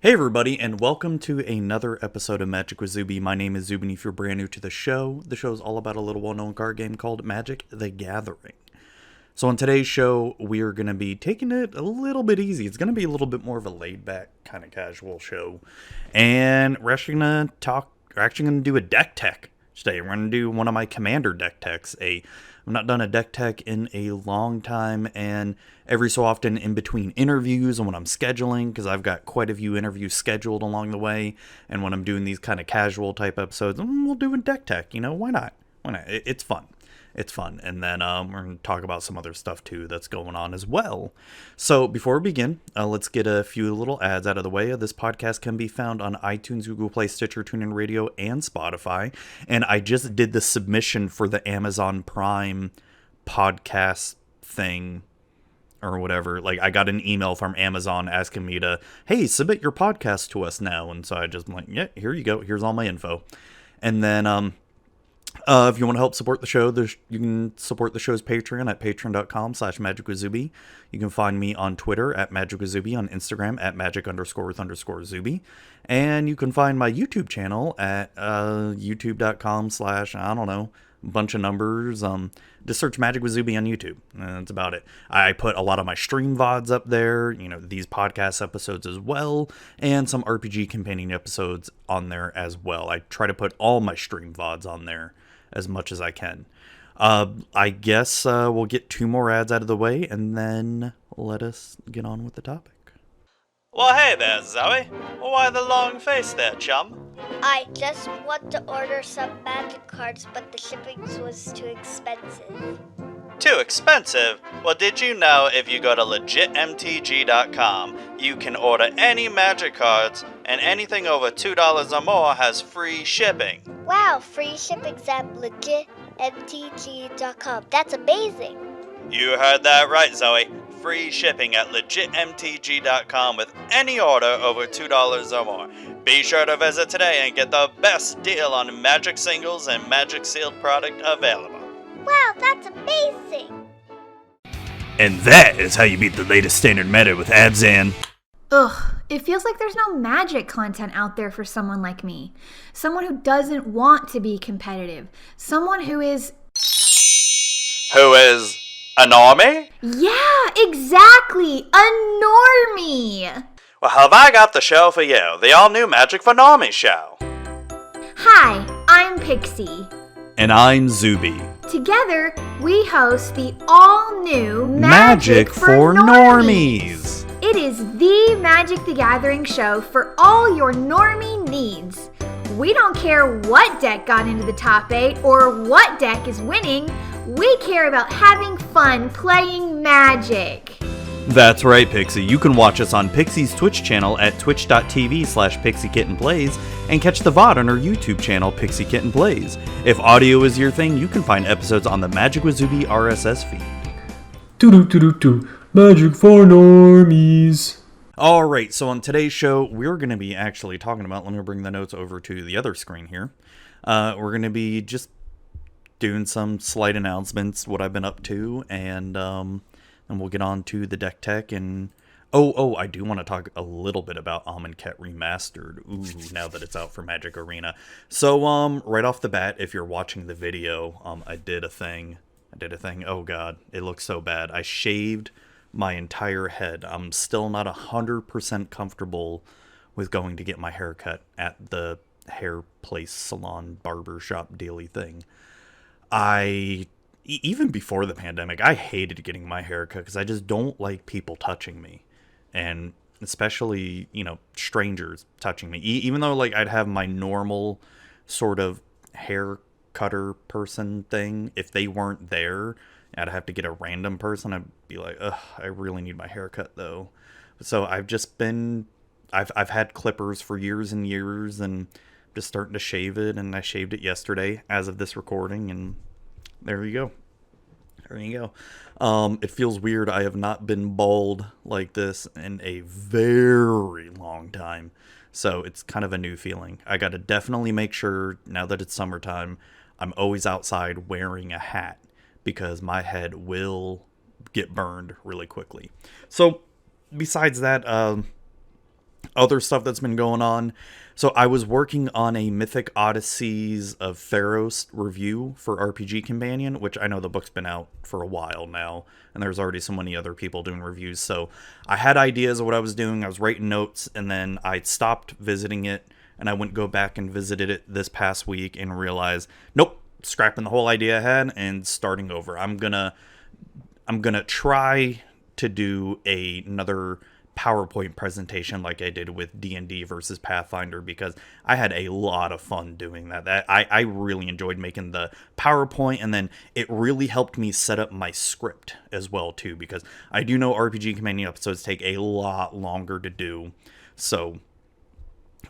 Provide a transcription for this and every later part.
Hey everybody, and welcome to another episode of Magic with Zuby. My name is Zuby, and if you're brand new to the show is all about a little well-known card game called Magic the Gathering. So on today's show, we are going to be taking it a little bit easy. It's going to be a little bit more of a laid-back, kind of casual show. And we're actually going to do a deck tech today. We're going to do one of my Commander deck techs. I've not done a deck tech in a long time, and every so often in between interviews and when I'm scheduling, because I've got quite a few interviews scheduled along the way, and when I'm doing these kind of casual type episodes, we'll do a deck tech. Why not? Why not? It's fun. It's fun. And then we're going to talk about some other stuff too that's going on as well. So before we begin, let's get a few little ads out of the way. This podcast can be found on iTunes, Google Play, Stitcher, TuneIn Radio, and Spotify. And I just did the submission for the Amazon Prime podcast thing or whatever. Like, I got an email from Amazon asking me to, hey, submit your podcast to us now. And so I just like, yeah, here you go. Here's all my info. And then, if you want to help support the show, you can support the show's Patreon at patreon.com/magicwithzuby. You can find me on Twitter at magicwithzuby, on Instagram at magic_with_Zuby. And you can find my YouTube channel at youtube.com/ I don't know, bunch of numbers. Just search Magic with Zuby on YouTube. And that's about it. I put a lot of my stream VODs up there, these podcast episodes as well, and some RPG companion episodes on there as well. I try to put all my stream VODs on there as much as I can. I guess we'll get 2 more ads out of the way, and then let us get on with the topic. Well, hey there, Zoe. Why the long face there, chum? I just want to order some magic cards, but the shipping was too expensive. Too expensive? Well, did you know if you go to legitmtg.com, you can order any magic cards, and anything over $2 or more has free shipping? Wow, free shipping's at legitmtg.com. That's amazing. You heard that right, Zoe. Free shipping at legitmtg.com with any order over $2 or more. Be sure to visit today and get the best deal on Magic singles and Magic sealed product available. Wow, that's amazing. And that is how you beat the latest standard meta with Abzan. Ugh, it feels like there's no Magic content out there for someone like me. Someone who doesn't want to be competitive. Someone who is... Who is... a normie? Yeah, exactly! A normie! Well, have I got the show for you, the all-new Magic for Normies show. Hi, I'm Pixie. And I'm Zuby. Together, we host the all-new Magic for Normies. It is the Magic the Gathering show for all your normie needs. We don't care what deck got into the top 8 or what deck is winning. We care about having fun playing Magic. That's right, Pixie. You can watch us on Pixie's Twitch channel at twitch.tv/PixieKittenPlays and catch the VOD on our YouTube channel, Pixie Kitten Plays. If audio is your thing, you can find episodes on the Magic with Zuby RSS feed. Magic for Normies. Alright, so on today's show, we're going to be actually talking about, let me bring the notes over to the other screen here. We're going to be just doing some slight announcements, what I've been up to, and we'll get on to the deck tech, and I do want to talk a little bit about Amonkhet Remastered, now that it's out for Magic Arena. So, right off the bat, if you're watching the video, I did a thing, oh god, it looks so bad. I shaved my entire head. I'm still not 100% comfortable with going to get my hair cut at the hair place, salon, barber shop dealy thing. Even before the pandemic, I hated getting my hair cut because I just don't like people touching me. And especially, strangers touching me. Even though, I'd have my normal sort of hair cutter person thing. If they weren't there, I'd have to get a random person. I'd be like, ugh, I really need my hair cut, though. So I've had clippers for years and years, and just starting to shave it, and I shaved it yesterday as of this recording, and there you go. It feels weird. I have not been bald like this in a very long time, so it's kind of a new feeling. I gotta definitely make sure, now that it's summertime, I'm always outside wearing a hat, because my head will get burned really quickly. So besides that, other stuff that's been going on. So I was working on a Mythic Odysseys of Theros review for RPG Companion, which I know the book's been out for a while now, and there's already so many other people doing reviews. So I had ideas of what I was doing. I was writing notes, and then I stopped visiting it, and I went go back and visited it this past week and realized, nope, scrapping the whole idea I had and starting over. I'm gonna try to do another PowerPoint presentation like I did with D&D versus Pathfinder, because I had a lot of fun doing that. I really enjoyed making the PowerPoint, and then it really helped me set up my script as well too, because I do know RPG Companion episodes take a lot longer to do. So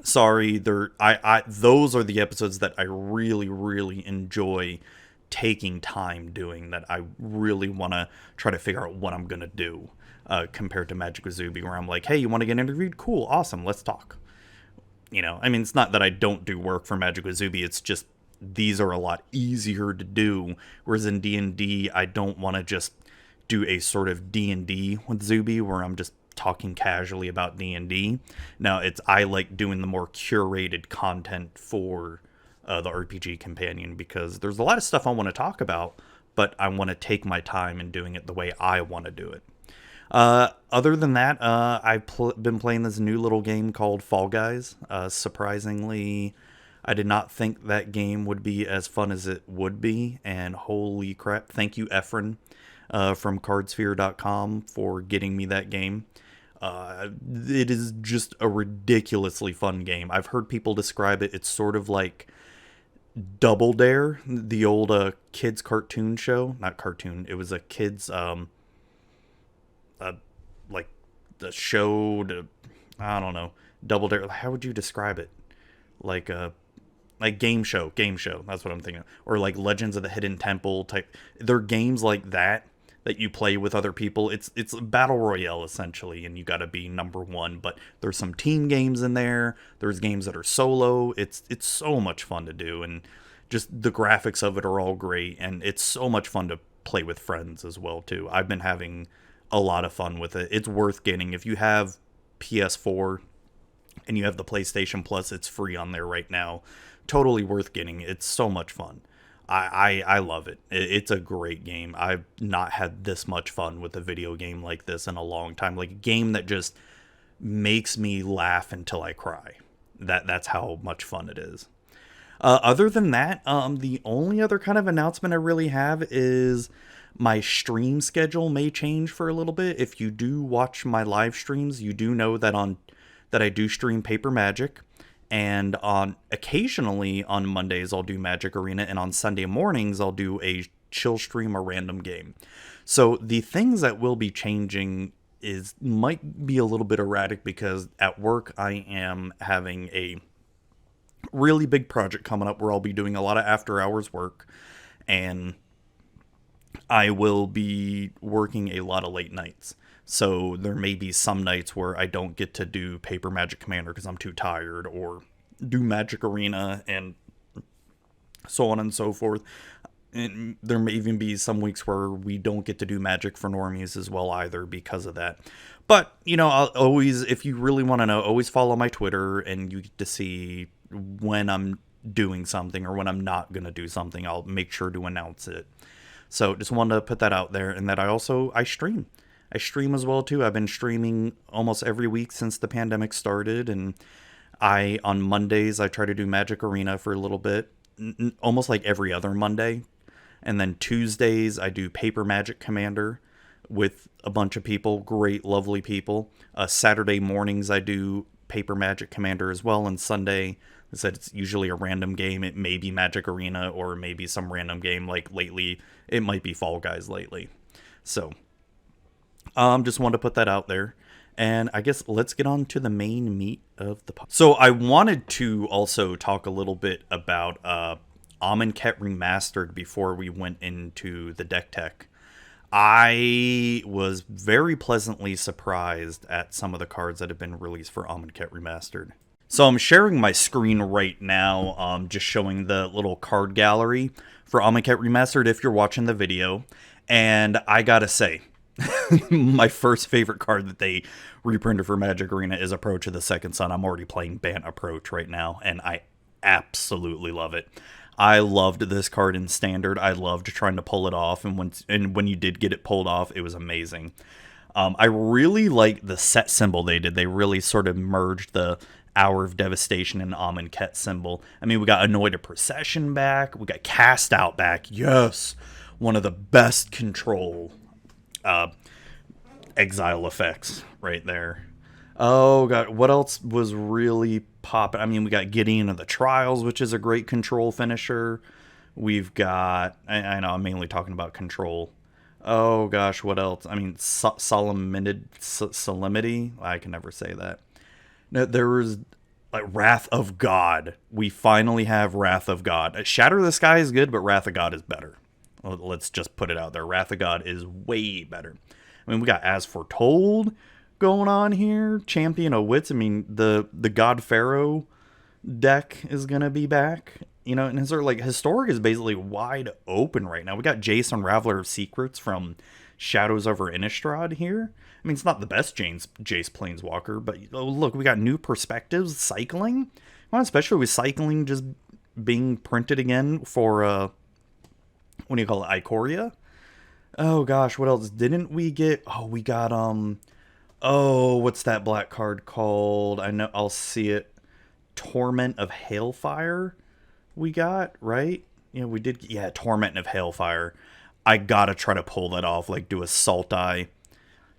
sorry, those are the episodes that I really enjoy taking time doing, that I really want to try to figure out what I'm going to do, compared to Magic with Zuby, where I'm like, hey, you want to get interviewed? Cool, awesome, let's talk. You know, I mean, it's not that I don't do work for Magic with Zuby, it's just these are a lot easier to do, whereas in D&D, I don't want to just do a sort of D&D with Zuby where I'm just talking casually about D&D. Now, I like doing the more curated content for the RPG Companion, because there's a lot of stuff I want to talk about, but I want to take my time in doing it the way I want to do it. Other than that, I've been playing this new little game called Fall Guys. Surprisingly, I did not think that game would be as fun as it would be, and holy crap, thank you, Efren, from cardsphere.com, for getting me that game. It is just a ridiculously fun game. I've heard people describe it. It's sort of like Double Dare, the old kids cartoon show. Not cartoon, it was a kids like the show to, I don't know, Double Dare. How would you describe it? Like game show. That's what I'm thinking of. Or like Legends of the Hidden Temple type. They're games like that you play with other people. It's a battle royale essentially, and you got to be number one. But there's some team games in there. There's games that are solo. It's so much fun to do, and just the graphics of it are all great, and it's so much fun to play with friends as well too. I've been having a lot of fun with it. It's worth getting. If you have PS4 and you have the PlayStation Plus, it's free on there right now. Totally worth getting. It's so much fun. I love it. It's a great game. I've not had this much fun with a video game like this in a long time. Like a game that just makes me laugh until I cry. That's how much fun it is. Other than that, the only other kind of announcement I really have is my stream schedule may change for a little bit. If you do watch my live streams, you do know that I do stream Paper Magic. And occasionally on Mondays I'll do Magic Arena, and on Sunday mornings I'll do a chill stream, a random game. So the things that will be changing might be a little bit erratic, because at work I am having a really big project coming up where I'll be doing a lot of after hours work, and I will be working a lot of late nights. So there may be some nights where I don't get to do Paper Magic Commander because I'm too tired, or do Magic Arena, and so on and so forth. And there may even be some weeks where we don't get to do Magic for Normies as well either because of that. But, you know, I'll always, if you really want to know, always follow my Twitter, and you get to see when I'm doing something or when I'm not going to do something. I'll make sure to announce it. So just wanted to put that out there, and that I stream. I stream as well too. I've been streaming almost every week since the pandemic started, and on Mondays I try to do Magic Arena for a little bit, almost like every other Monday. And then Tuesdays I do Paper Magic Commander with a bunch of people, great, lovely people. Saturday mornings I do Paper Magic Commander as well, and Sunday, I said, it's usually a random game. It may be Magic Arena, or maybe some random game. Like lately, it might be Fall Guys lately. So just wanted to put that out there. And I guess let's get on to the main meat of the podcast. So I wanted to also talk a little bit about Amonkhet Remastered before we went into the deck tech. I was very pleasantly surprised at some of the cards that have been released for Amonkhet Remastered. So I'm sharing my screen right now, just showing the little card gallery for Amonkhet Remastered if you're watching the video. And I gotta say, My first favorite card that they reprinted for Magic Arena is Approach of the Second Sun. I'm already playing Bant Approach right now, and I absolutely love it. I loved this card in Standard. I loved trying to pull it off, and when you did get it pulled off, it was amazing. I really like the set symbol they did. They really sort of merged the Hour of Devastation and Amonkhet symbol. I mean, we got Anointed Procession back. We got Cast Out back. Yes! One of the best control exile effects right there. Oh, God. What else was really popping? I mean, we got Gideon of the Trials, which is a great control finisher. We've got... I know I'm mainly talking about control. Oh, gosh. What else? I mean, Solemnity. I can never say that. No, there was like Wrath of God. We finally have Wrath of God. Shatter of the Sky is good, but Wrath of God is better. Let's just put it out there. Wrath of God is way better. I mean, we got As Foretold going on here. Champion of Wits. I mean, the God Pharaoh deck is going to be back. You know, and Historic is basically wide open right now. We got Jace Unraveler of Secrets from Shadows over Innistrad here. I mean, it's not the best Jace Planeswalker, but look, we got new perspectives, cycling. Well, especially with cycling just being printed again for, what do you call it, Ikoria? Oh, gosh, what else? Didn't we get... Oh, we got, what's that black card called? I know, I'll see it. Torment of Hailfire we got, right? Yeah, we did. Yeah, Torment of Hailfire. I gotta try to pull that off, like do a Sultai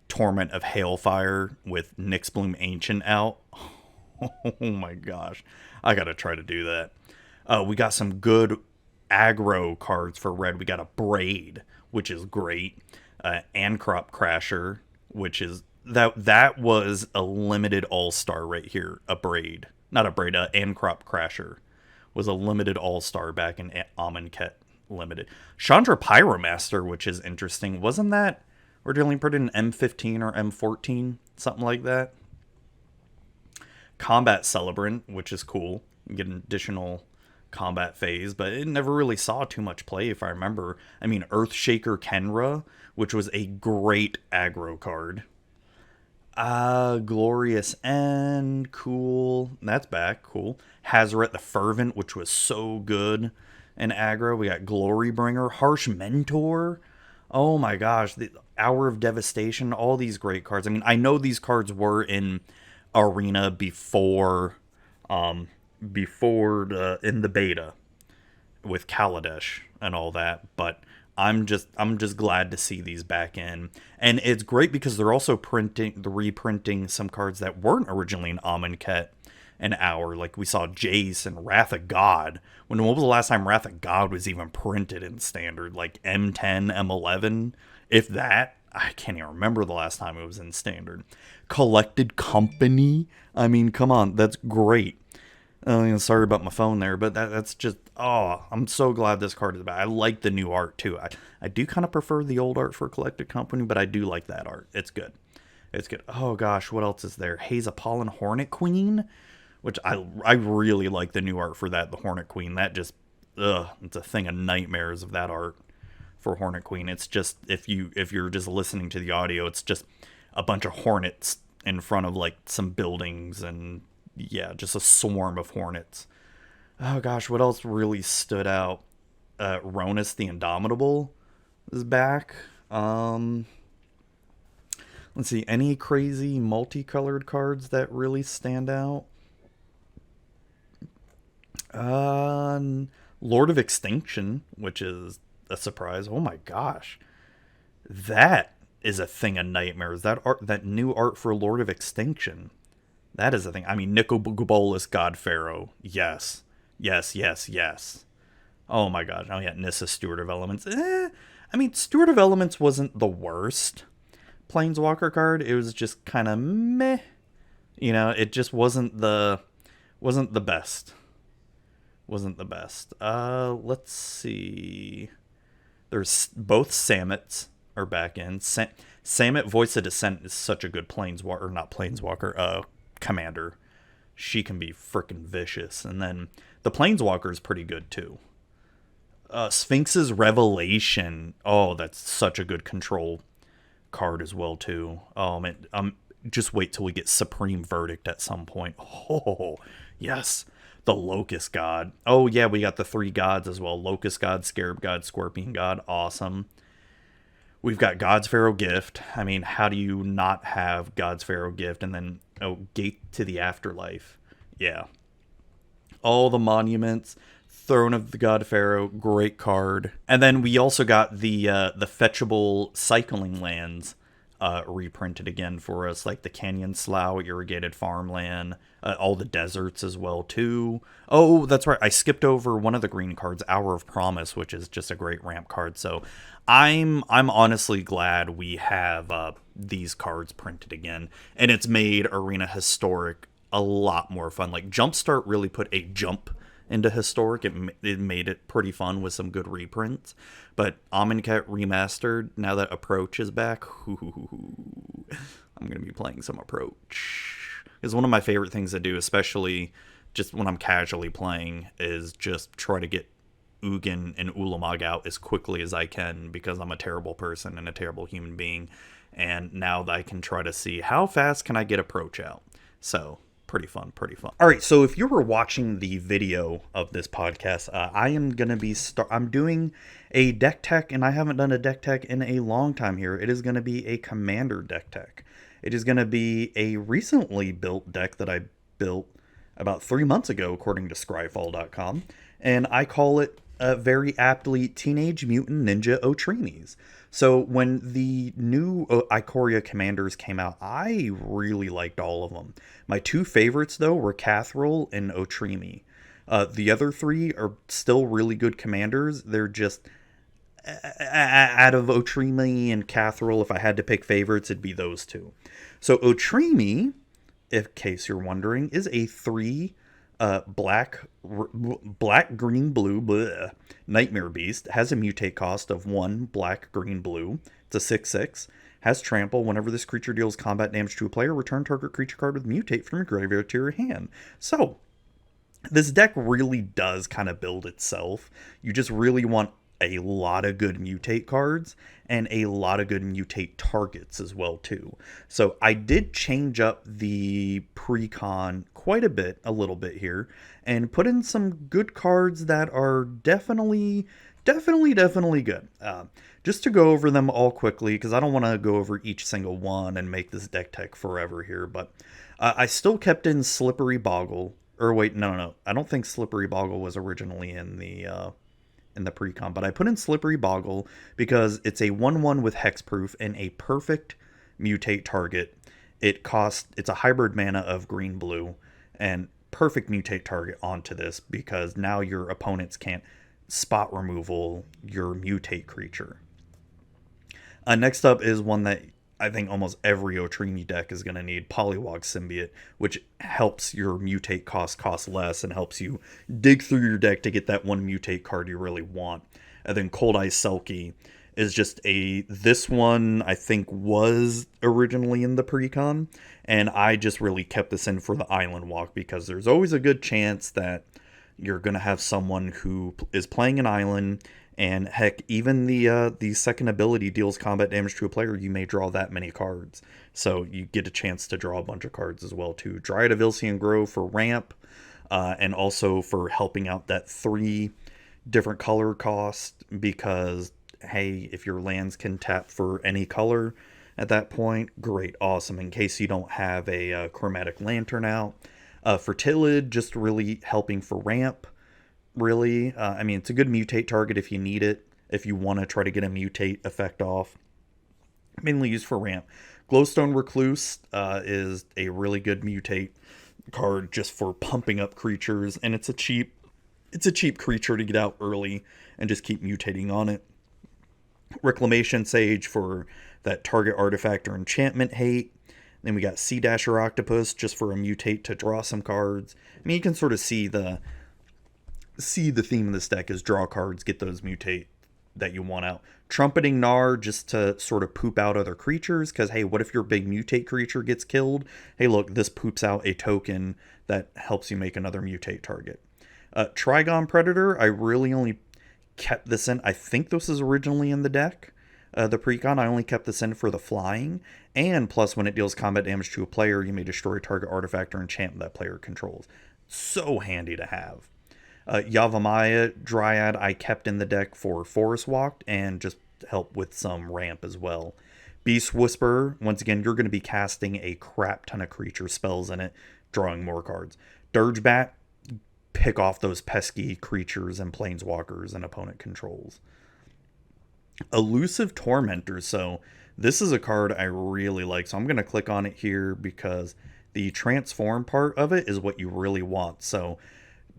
Torment of Hailfire with Nyxbloom Ancient out. Oh my gosh. I gotta try to do that. We got some good aggro cards for red. We got a Braid, which is great. Ancrop Crasher, which is... That was a limited all-star right here. A Braid. Not a Braid, Ancrop Crasher was a limited all-star back in Amonkhet Limited. Chandra Pyromaster, which is interesting. Wasn't that originally printed in M15 or M14? Something like that. Combat Celebrant, which is cool. You get an additional combat phase, but it never really saw too much play, if I remember. I mean, Earthshaker Kenra, which was a great aggro card. Glorious End, cool. That's back, cool. Hazaret the Fervent, which was so good in aggro. We got Glorybringer, Harsh Mentor. Oh my gosh, the Hour of Devastation, all these great cards. I mean, I know these cards were in Arena before in the beta with Kaladesh and all that, but I'm just glad to see these back in. And it's great because they're also reprinting some cards that weren't originally in Amonkhet and Hour. Like we saw Jace and Wrath of God. When was the last time Wrath of God was even printed in Standard? Like M10, M11? If that, I can't even remember the last time it was in Standard. Collected Company? I mean, come on, that's great. Sorry about my phone there, but that's just... Oh, I'm so glad this card is back. I like the new art, too. I do kind of prefer the old art for Collected Company, but I do like that art. It's good. It's good. Oh, gosh, what else is there? Haze Apollon Hornet Queen, which I really like the new art for that, the Hornet Queen. That just... it's a thing of nightmares of that art for Hornet Queen. It's just, if you're just listening to the audio, it's just a bunch of hornets in front of, like, some buildings and... Yeah, just a swarm of hornets. Oh gosh, what else really stood out? Ronus the Indomitable is back. Let's see, any crazy multicolored cards that really stand out? Lord of Extinction, which is a surprise. Oh my gosh. That is a thing of nightmares. That new art for Lord of Extinction. That is the thing. I mean, Nicol God Pharaoh. Yes. Yes, yes, yes. Oh my god. Oh yeah, Nissa Steward of Elements. I mean, Steward of Elements wasn't the worst Planeswalker card. It was just kind of meh. You know, it just wasn't the best. Wasn't the best. Let's see. There's both Samets are back in. Samet Voice of Dissent is such a good Planeswalker, or not Planeswalker, commander. She can be freaking vicious. And then the Planeswalker is pretty good too. Sphinx's Revelation. Oh, that's such a good control card as well too. Man, just wait till we get Supreme Verdict at some point. Oh, yes. The Locust God. Oh, yeah, we got the 3 gods as well. Locust God, Scarab God, Scorpion God. Awesome. We've got God's Pharaoh Gift. I mean, how do you not have God's Pharaoh Gift? And then, Gate to the Afterlife. Yeah. All the monuments. Throne of the God Pharaoh. Great card. And then we also got the fetchable cycling lands reprinted again for us, like the Canyon Slough, Irrigated Farmland, all the deserts as well too. Oh, that's right, I skipped over one of the green cards, Hour of Promise, which is just a great ramp card. So I'm honestly glad we have these cards printed again, and it's made Arena Historic a lot more fun. Like Jumpstart really put a jump into Historic. It made it pretty fun with some good reprints. But Amonkhet Remastered, now that Approach is back, I'm going to be playing some Approach. It's one of my favorite things to do, especially just when I'm casually playing, is just try to get Ugin and Ulamog out as quickly as I can, because I'm a terrible person and a terrible human being. And now that I can try to see how fast can I get Approach out. So pretty fun. All right, so if you were watching the video of this podcast, I am going to be I'm doing a deck tech, and I haven't done a deck tech in a long time here. It is going to be a Commander deck tech. It is going to be a recently built deck that I built about 3 months ago, according to Scryfall.com, and I call it very aptly Teenage Mutant Ninja Otrimis. So when the new Ikoria Commanders came out, I really liked all of them. My 2 favorites, though, were Cathrol and Otrimi. The other 3 are still really good commanders. They're just, out of Otrimi and Cathrol, if I had to pick favorites, it'd be those 2. So Otrimi, in case you're wondering, is a 3 black, green, blue, bleh, Nightmare Beast. Has a mutate cost of 1 black, green, blue. It's a 6/6. Has trample. Whenever this creature deals combat damage to a player, return target creature card with mutate from your graveyard to your hand. So this deck really does kind of build itself. You just really want a lot of good mutate cards and a lot of good mutate targets as well too. So I did change up the pre-con quite a little bit here, and put in some good cards that are definitely good. Just to go over them all quickly, because I don't want to go over each single one and make this deck tech forever here, but I still kept in Slippery Boggle. Or wait, no, I don't think Slippery Boggle was originally in the pre-con, but I put in Slippery Boggle because it's a 1/1 with hexproof and a perfect mutate target. It's a hybrid mana of green blue, and perfect mutate target onto this, because now your opponents can't spot removal your mutate creature. Next up is one that I think almost every Otrimi deck is going to need, Polywog Symbiote, which helps your mutate cost less and helps you dig through your deck to get that one mutate card you really want. And then Cold Eye Selkie is just this one I think was originally in the pre-con, and I just really kept this in for the Island Walk, because there's always a good chance that you're going to have someone who is playing an island, and heck, even the second ability deals combat damage to a player, you may draw that many cards. So you get a chance to draw a bunch of cards as well too. Dryad of Ilsean Grove for ramp, and also for helping out that 3 different color cost, because hey, if your lands can tap for any color at that point, great, awesome, in case you don't have a Chromatic Lantern out. Fertilid, just really helping for ramp, really. I mean, it's a good mutate target if you need it, if you want to try to get a mutate effect off. Mainly used for ramp. Glowstone Recluse is a really good mutate card just for pumping up creatures, and it's a cheap creature to get out early and just keep mutating on it. Reclamation Sage for that target artifact or enchantment hate. Then we got Sea Dasher Octopus just for a mutate to draw some cards. I mean, you can sort of see the theme of this deck is draw cards, get those mutate that you want out. Trumpeting Gnar just to sort of poop out other creatures, because hey, what if your big mutate creature gets killed? Hey, look, this poops out a token that helps you make another mutate target. Trigon Predator, I really only kept this in. I think this is originally in the deck. The Precon, I only kept this in for the flying, and plus when it deals combat damage to a player, you may destroy a target artifact or enchantment that player controls. So handy to have. Yavimaya Dryad I kept in the deck for Forest Walked and just help with some ramp as well. Beast Whisperer, once again, you're going to be casting a crap ton of creature spells in it, drawing more cards. Dirgebat, pick off those pesky creatures and planeswalkers and opponent controls. Elusive Tormentor, so this is a card I really like, so I'm going to click on it here because the transform part of it is what you really want. So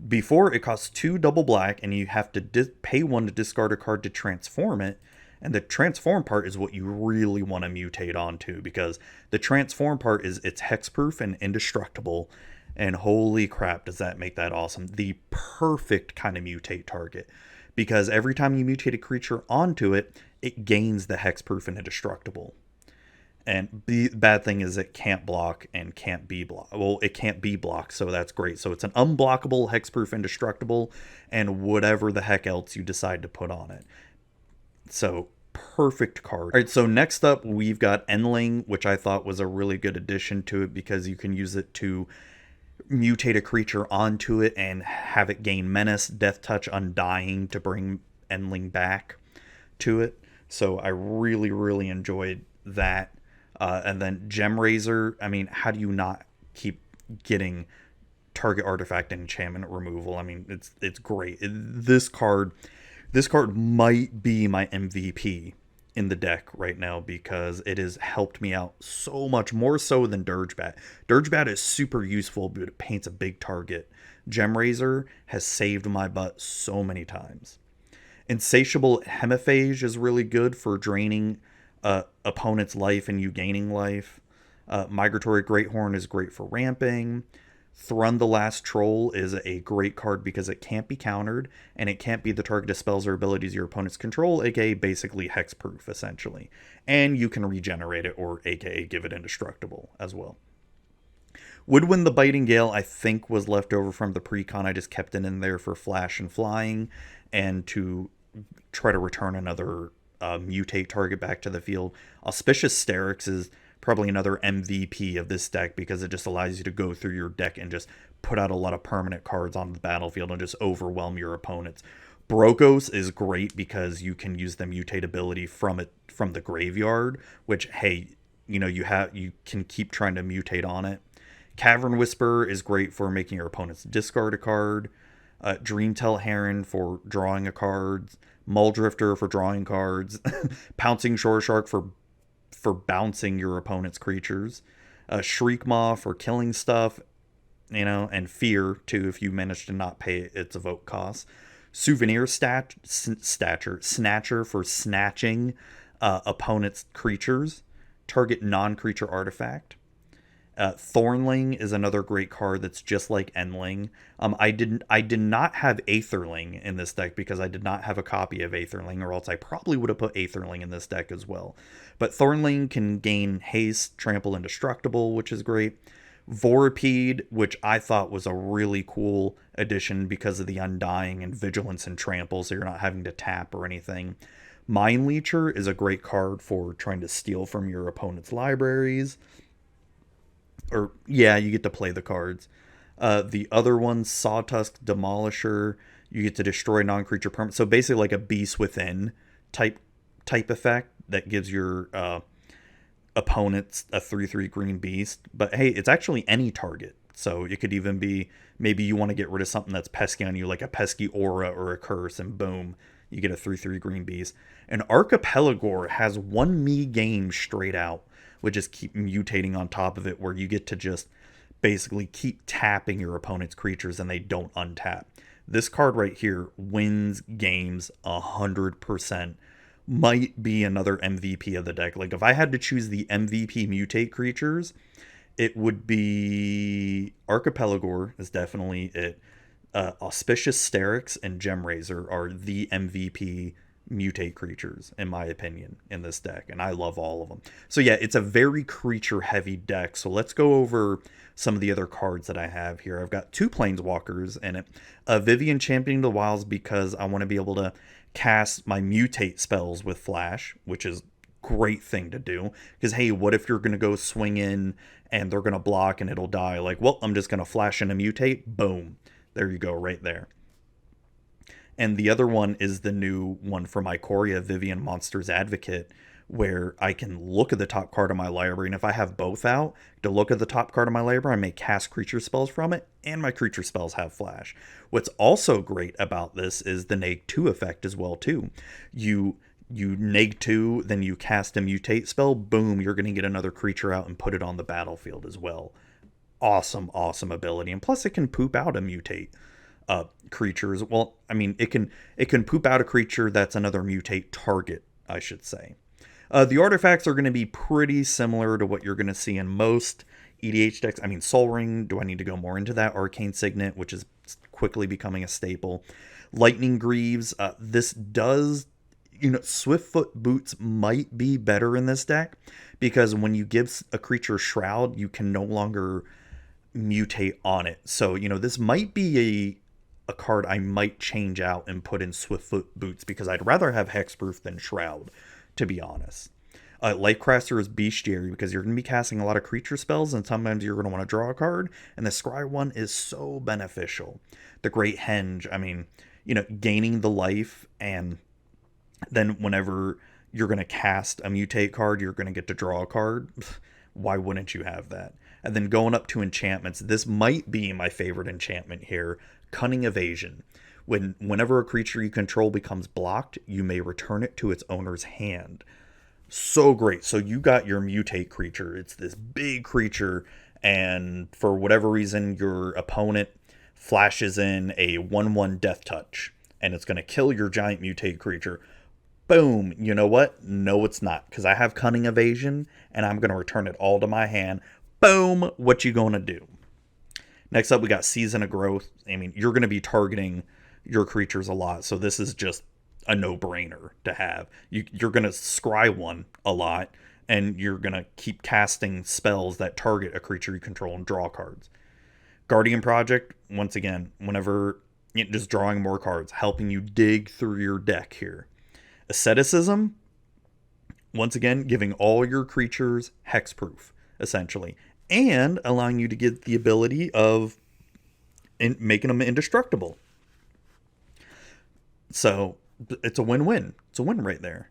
before, it costs 2 double black and you have to pay 1 to discard a card to transform it. And the transform part is what you really want to mutate onto, because the transform part is it's hexproof and indestructible. And holy crap, does that make that awesome. The perfect kind of mutate target, because every time you mutate a creature onto it, it gains the hexproof and indestructible. And the bad thing is it can't block and can't be blocked. Well, it can't be blocked, so that's great. So it's an unblockable, hexproof, indestructible, and whatever the heck else you decide to put on it. So, perfect card. All right, so next up, we've got Endling, which I thought was a really good addition to it because you can use it to mutate a creature onto it and have it gain Menace, Death Touch, Undying to bring Endling back to it. So I really, really enjoyed that. And then Gemrazor, I mean, how do you not keep getting target artifact and enchantment removal? I mean, it's great. This card might be my MVP in the deck right now because it has helped me out so much more so than Dirgebat. Dirgebat is super useful, but it paints a big target. Gemrazor has saved my butt so many times. Insatiable Hemiphage is really good for draining opponent's life and you gaining life. Migratory Greathorn is great for ramping. Thrun the Last Troll is a great card because it can't be countered and it can't be the target of spells or abilities your opponents control, aka basically hexproof essentially. And you can regenerate it or aka give it indestructible as well. Woodwind the Biting Gale I think was left over from the Precon. I just kept it in there for flash and flying and to try to return another mutate target back to the field. Auspicious Sterix is probably another MVP of this deck because it just allows you to go through your deck and just put out a lot of permanent cards on the battlefield and just overwhelm your opponents. Brokos is great because you can use the mutate ability from the graveyard, which, hey, you know, you can keep trying to mutate on it. Cavern Whisperer is great for making your opponents discard a card. Dreamtail Heron for drawing a card. Muldrifter for drawing cards. Pouncing Shore Shark for bouncing your opponent's creatures. Shriekmaw for killing stuff, you know, and Fear too if you manage to not pay its evoke cost. Souvenir Snatcher for snatching opponent's creatures. Target non-creature artifact. Thornling is another great card that's just like Endling. I did not have Aetherling in this deck because I did not have a copy of Aetherling, or else I probably would have put Aetherling in this deck as well. But Thornling can gain haste, trample, indestructible, which is great. Vorapede, which I thought was a really cool addition because of the Undying and Vigilance and Trample, so you're not having to tap or anything. Mind Leecher is a great card for trying to steal from your opponent's libraries. Or, yeah, you get to play the cards. The other one, Sawtusk Demolisher, you get to destroy non-creature permanent. So basically like a Beast Within type effect that gives your opponents a 3/3 green beast. But hey, it's actually any target. So it could even be, maybe you want to get rid of something that's pesky on you, like a pesky aura or a curse, and boom, you get a 3/3 green beast. And Archipelagore has one me game straight out, which is keep mutating on top of it, where you get to just basically keep tapping your opponent's creatures and they don't untap. This card right here wins games 100%. Might be another MVP of the deck. Like if I had to choose the MVP mutate creatures, it would be Archipelagore is definitely it. Auspicious Sterix and Gemrazor are the MVP mutate creatures in my opinion in this deck, and I love all of them. So yeah, it's a very creature heavy deck. So let's go over some of the other cards that I have here. I've got 2 planeswalkers in it. Vivian, Championing the Wilds, because I want to be able to cast my mutate spells with flash, which is great thing to do, because hey, what if you're gonna go swing in and they're gonna block and it'll die? Like, well, I'm just gonna flash in a mutate, boom, there you go, right there. And the other one is the new one from Ikoria, Vivian Monsters Advocate, where I can look at the top card of my library, and if I have both out, to look at the top card of my library, I may cast creature spells from it, and my creature spells have flash. What's also great about this is the neg 2 effect as well too. You neg 2, then you cast a mutate spell, boom, you're going to get another creature out and put it on the battlefield as well. Awesome ability. And plus it can poop out a mutate creatures. Well, I mean, it can poop out a creature that's another mutate target, I should say. The artifacts are going to be pretty similar to what you're going to see in most EDH decks. I mean, Soul Ring, do I need to go more into that? Arcane Signet, which is quickly becoming a staple. Lightning Greaves, this does, Swiftfoot Boots might be better in this deck, because when you give a creature Shroud, you can no longer mutate on it. So, this might be a card I might change out and put in Swiftfoot Boots, because I'd rather have Hexproof than Shroud, to be honest. Lifecaster is bestiary, because you're going to be casting a lot of creature spells, and sometimes you're going to want to draw a card, and the Scry one is so beneficial. The Great Henge, I mean, gaining the life, and then whenever you're going to cast a mutate card, you're going to get to draw a card. Why wouldn't you have that? And then going up to enchantments, this might be my favorite enchantment here, Cunning Evasion. Whenever a creature you control becomes blocked, you may return it to its owner's hand. So great. So you got your mutate creature. It's this big creature, and for whatever reason, your opponent flashes in a 1/1 Death Touch, and it's going to kill your giant mutate creature. Boom. You know what? No, it's not, because I have Cunning Evasion, and I'm going to return it all to my hand. Boom. What you going to do? Next up, we got Season of Growth. I mean, you're going to be targeting your creatures a lot, so this is just a no-brainer to have. You're going to scry one a lot, and you're going to keep casting spells that target a creature you control and draw cards. Guardian Project, once again, whenever just drawing more cards, helping you dig through your deck here. Asceticism, once again, giving all your creatures hexproof, essentially, and allowing you to get the ability of making them indestructible. So it's a win-win. It's a win right there.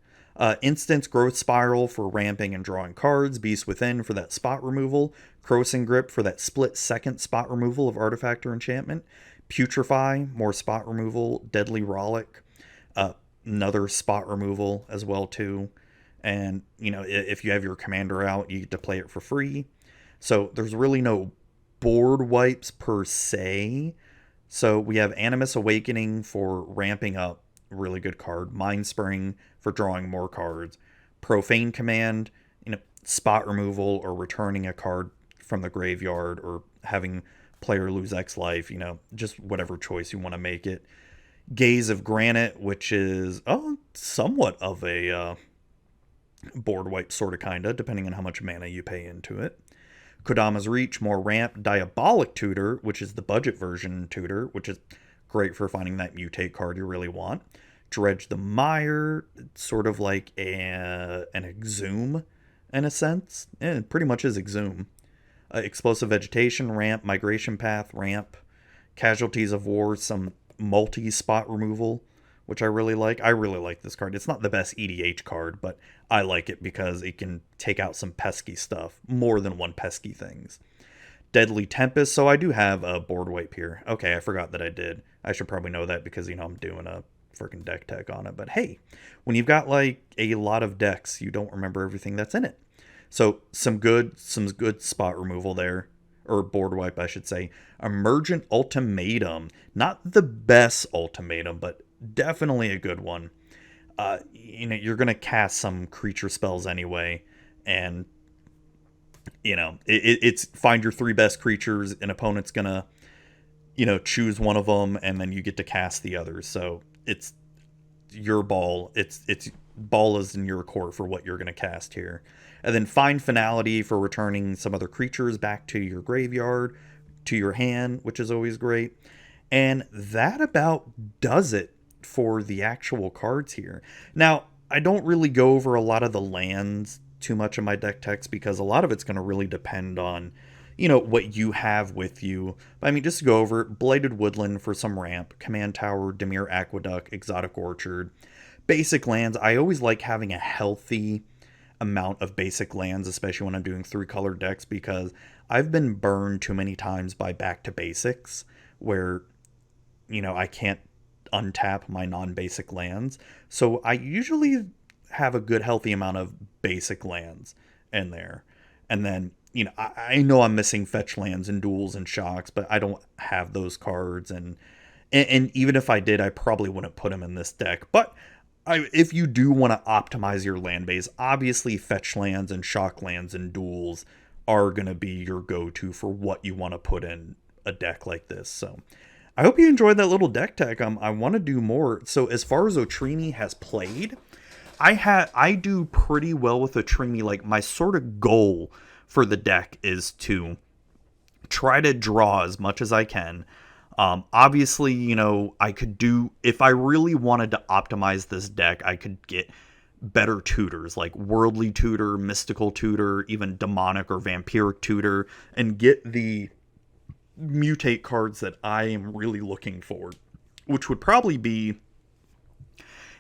Instance Growth Spiral for ramping and drawing cards. Beast Within for that spot removal. Crossing Grip for that split-second spot removal of artifact or enchantment. Putrefy, more spot removal. Deadly Rollick, another spot removal as well too. And, if you have your commander out, you get to play it for free. So there's really no board wipes per se. So we have Animus Awakening for ramping up, really good card. Mind Spring for drawing more cards. Profane Command, spot removal or returning a card from the graveyard, or having player lose X life, just whatever choice you want to make it. Gaze of Granite, which is somewhat of a board wipe, sort of, kind of, depending on how much mana you pay into it. Kodama's Reach, more ramp. Diabolic Tutor, which is the budget version tutor, which is great for finding that mutate card you really want. Dredge the Mire, sort of like an Exhume in a sense. It pretty much is Exhume. Explosive Vegetation, ramp. Migration Path, ramp. Casualties of War, some multi-spot removal, which I really like. I really like this card. It's not the best EDH card, but I like it because it can take out some pesky stuff, more than one pesky things. Deadly Tempest, so I do have a board wipe here. Okay, I forgot that I did. I should probably know that because, I'm doing a freaking deck tech on it. But hey, when you've got like a lot of decks, you don't remember everything that's in it. So some good spot removal there, or board wipe, I should say. Emergent Ultimatum, not the best ultimatum, but definitely a good one. You're gonna cast some creature spells anyway, and it's find your 3 best creatures. An opponent's gonna choose one of them, and then you get to cast the others. So it's your ball. It's ball is in your court for what you're gonna cast here. And then Find Finality for returning some other creatures back to your graveyard, to your hand, which is always great. And that about does it for the actual cards here. Now, I don't really go over a lot of the lands too much in my deck text because a lot of it's going to really depend on, what you have with you. But I mean, just to go over it, Blighted Woodland for some ramp, Command Tower, Demir Aqueduct, Exotic Orchard. Basic lands, I always like having a healthy amount of basic lands, especially when I'm doing 3-color decks, because I've been burned too many times by back to basics where, I can't untap my non-basic lands. So I usually have a good healthy amount of basic lands in there. And then, I know I'm missing fetch lands and duels and shocks, but I don't have those cards. And even if I did, I probably wouldn't put them in this deck. But if you do want to optimize your land base, obviously fetch lands and shock lands and duels are going to be your go-to for what you want to put in a deck like this. So I hope you enjoyed that little deck tech. I want to do more. So as far as Otrimi has played, I do pretty well with Otrimi. Like, my sort of goal for the deck is to try to draw as much as I can. Obviously, I could do, if I really wanted to optimize this deck, I could get better tutors like Worldly Tutor, Mystical Tutor, even Demonic or Vampiric Tutor, and get the mutate cards that I am really looking for, which would probably be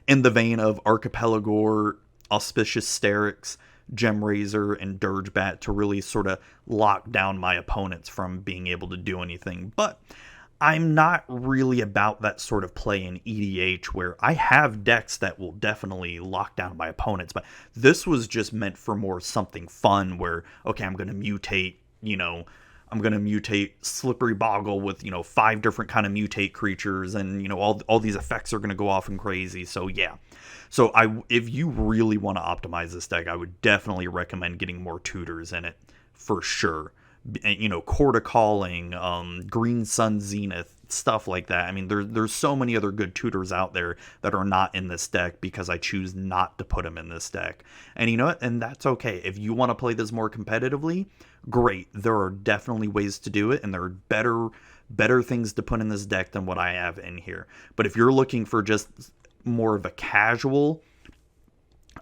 in the vein of Archipelagor, Auspicious Sterix, Gemrazor, and Dirgebat to really sort of lock down my opponents from being able to do anything. But I'm not really about that sort of play in EDH where I have decks that will definitely lock down my opponents. But this was just meant for more something fun where, okay, I'm going to mutate, I'm going to mutate Slippery Boggle with, 5 different kind of mutate creatures, and, all these effects are going to go off and crazy. So, yeah. So, if you really want to optimize this deck, I would definitely recommend getting more tutors in it, for sure. Court of Calling, Green Sun Zenith, stuff like that. I mean, there's so many other good tutors out there that are not in this deck because I choose not to put them in this deck. And you know what? And that's okay. If you want to play this more competitively, great. There are definitely ways to do it, and there are better things to put in this deck than what I have in here. But if you're looking for just more of a casual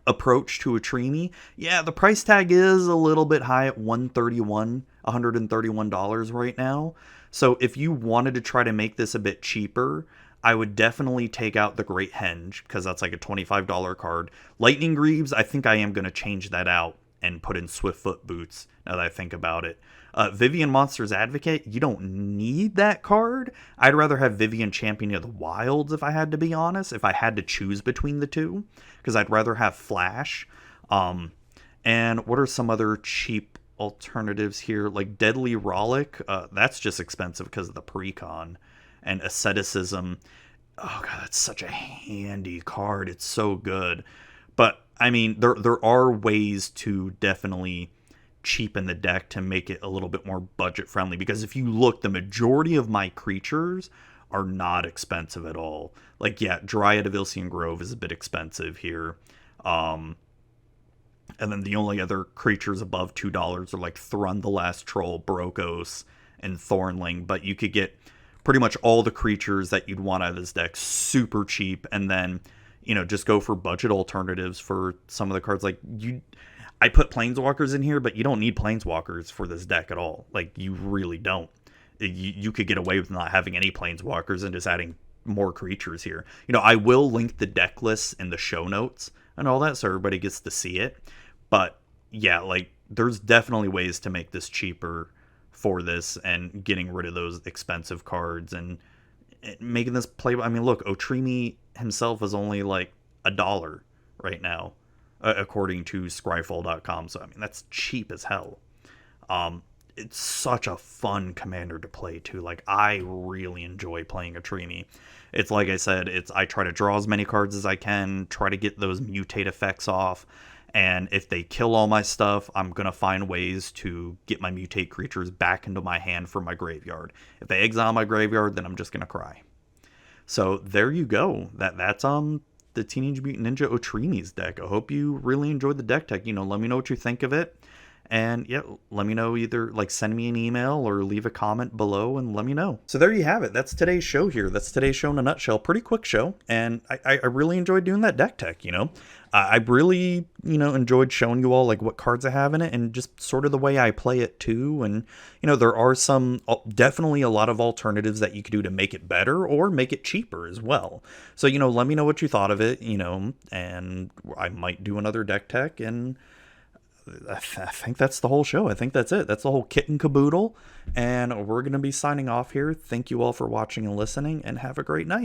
approach to Otrimi, yeah, the price tag is a little bit high at $131 right now. So if you wanted to try to make this a bit cheaper, I would definitely take out the Great Henge, because that's like a $25 card. Lightning Greaves, I think I am going to change that out and put in Swiftfoot Boots, now that I think about it. Vivian Monster's Advocate, you don't need that card. I'd rather have Vivian Champion of the Wilds, if I had to be honest, if I had to choose between the two, because I'd rather have Flash. And what are some other cheap alternatives here? Like Deadly Rollick, that's just expensive because of the precon. And Asceticism, oh god, that's such a handy card. It's so good. But I mean, there are ways to definitely cheapen the deck to make it a little bit more budget friendly, because if you look, the majority of my creatures are not expensive at all. Like, yeah, Dryad of Ilsean Grove is a bit expensive here. And then the only other creatures above $2 are like Thrun the Last Troll, Brokos, and Thornling. But you could get pretty much all the creatures that you'd want out of this deck super cheap, and then, just go for budget alternatives for some of the cards. Like, I put Planeswalkers in here, but you don't need Planeswalkers for this deck at all. Like, you really don't. You could get away with not having any Planeswalkers and just adding more creatures here. I will link the deck lists in the show notes and all that so everybody gets to see it. But, yeah, like, there's definitely ways to make this cheaper for this and getting rid of those expensive cards and making this playable. I mean, look, Otrimi himself is only like $1 right now, according to Scryfall.com. So, I mean, that's cheap as hell. It's such a fun commander to play, too. Like, I really enjoy playing Otrimi. It's like I said, I try to draw as many cards as I can, try to get those mutate effects off, and if they kill all my stuff, I'm going to find ways to get my mutate creatures back into my hand from my graveyard. If they exile my graveyard, then I'm just going to cry. So, there you go. That's the Teenage Mutant Ninja Otrimi's deck. I hope you really enjoyed the deck tech. Let me know what you think of it. And yeah, let me know, either like send me an email or leave a comment below and let me know. So there you have it. That's today's show here. That's today's show in a nutshell. Pretty quick show. And I really enjoyed doing that deck tech, I really, enjoyed showing you all like what cards I have in it and just sort of the way I play it too. And, there are definitely a lot of alternatives that you could do to make it better or make it cheaper as well. So, let me know what you thought of it, and I might do another deck tech. And I think that's the whole show. I think that's it. That's the whole kit and caboodle. And we're going to be signing off here. Thank you all for watching and listening, and have a great night.